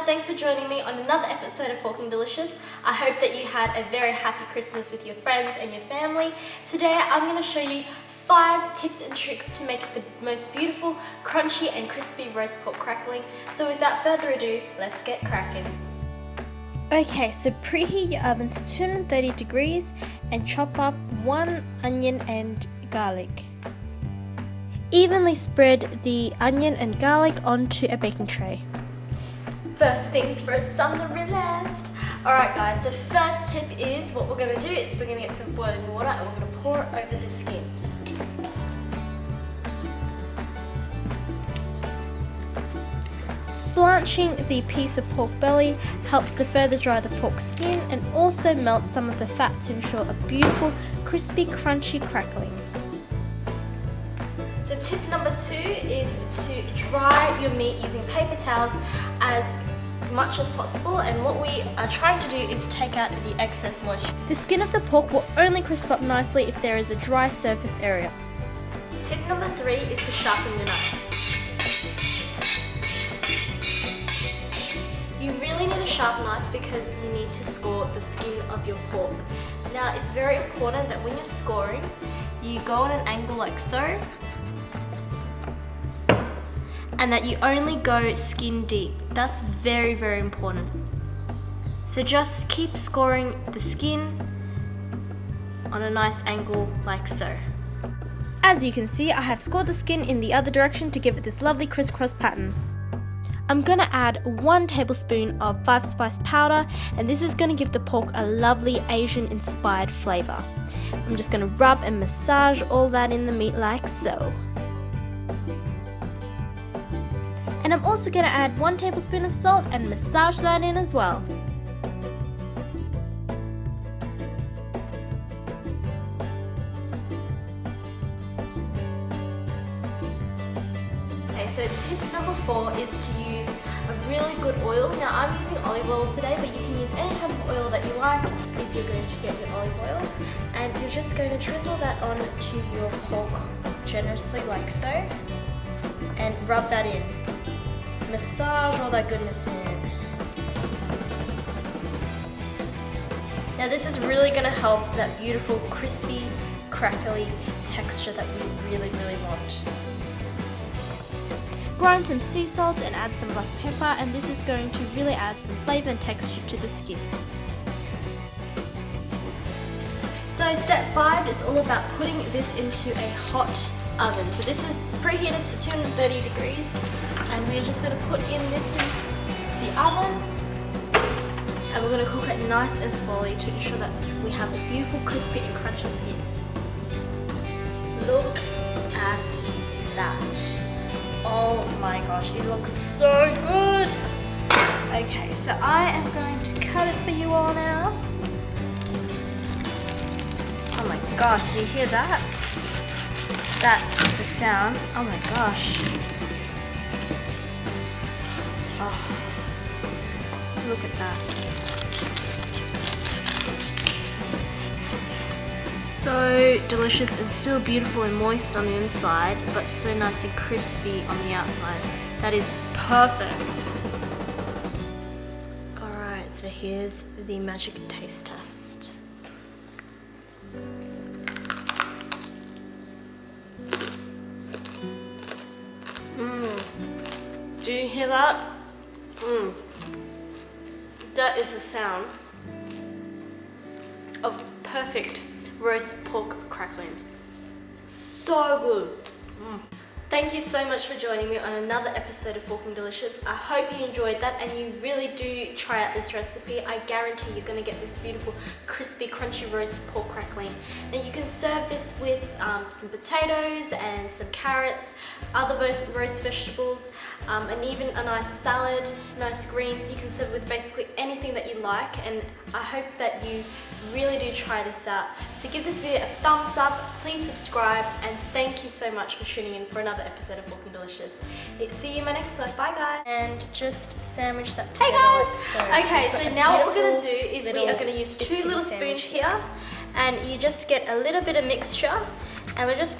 thanks for joining me on another episode of Forking Delicious. I hope that you had a very happy Christmas with your friends and your family. Today I'm going to show you 5 tips and tricks to make the most beautiful, crunchy and crispy roast pork crackling. So without further ado, let's get cracking. Okay, so preheat your oven to 230 degrees and chop up 1 onion and garlic. Evenly spread the onion and garlic onto a baking tray. First things first, on the list. Alright guys, so first tip is what we're going to do is we're going to get some boiling water and we're going to pour it over the skin. Blanching the piece of pork belly helps to further dry the pork skin and also melt some of the fat to ensure a beautiful, crispy, crunchy crackling. So tip number 2 is to dry your meat using paper towels as much as possible, and what we are trying to do is take out the excess moisture. The skin of the pork will only crisp up nicely if there is a dry surface area. Tip number 3 is to sharpen your knife. You really need a sharp knife because you need to score the skin of your pork. Now it's very important that when you're scoring, you go at an angle like so, and that you only go skin deep. That's very, very important. So just keep scoring the skin on a nice angle like so. As you can see, I have scored the skin in the other direction to give it this lovely crisscross pattern. I'm gonna add 1 tablespoon of 5-spice powder, and this is gonna give the pork a lovely Asian inspired flavour. I'm just gonna rub and massage all that in the meat like so. And I'm also going to add 1 tablespoon of salt and massage that in as well. Okay, so tip number 4 is to use a really good oil. Now I'm using olive oil today, but you can use any type of oil that you like. Is you're going to get your olive oil and you're just going to drizzle that onto your pork generously like so and rub that in. Massage all that goodness in. Now this is really going to help that beautiful crispy, crackly texture that we really, really want. Grind some sea salt and add some black pepper, and this is going to really add some flavour and texture to the skin. So step 5 is all about putting this into a hot oven. So this is preheated to 230 degrees. And we're just going to put in this in the oven, and we're going to cook it nice and slowly to ensure that we have a beautiful, crispy and crunchy skin. Look at that. Oh my gosh, it looks so good. Okay, so I am going to cut it for you all now. Oh my gosh, do you hear that? That's the sound. Oh my gosh. Oh, look at that. So delicious and still beautiful and moist on the inside, but so nice and crispy on the outside. That is perfect. Alright, so here's the magic taste test. Do you hear that? That is the sound of perfect roast pork crackling. So good. Thank you so much for joining me on another episode of Forking Delicious. I hope you enjoyed that and you really do try out this recipe. I guarantee you're going to get this beautiful, crispy, crunchy roast pork crackling. Now you can serve this with some potatoes and some carrots, other roast vegetables, and even a nice salad, nice greens. You can serve with basically anything that you like, and I hope that you really do try this out. So give this video a thumbs up, please subscribe, and thank you so much for tuning in for another episode of Forking Delicious. See you in my next one. Bye guys. And just sandwich that together. Hey guys! Okay, so now what we're going to do is we are going to use 2 little spoons here, and you just get a little bit of mixture, and we're just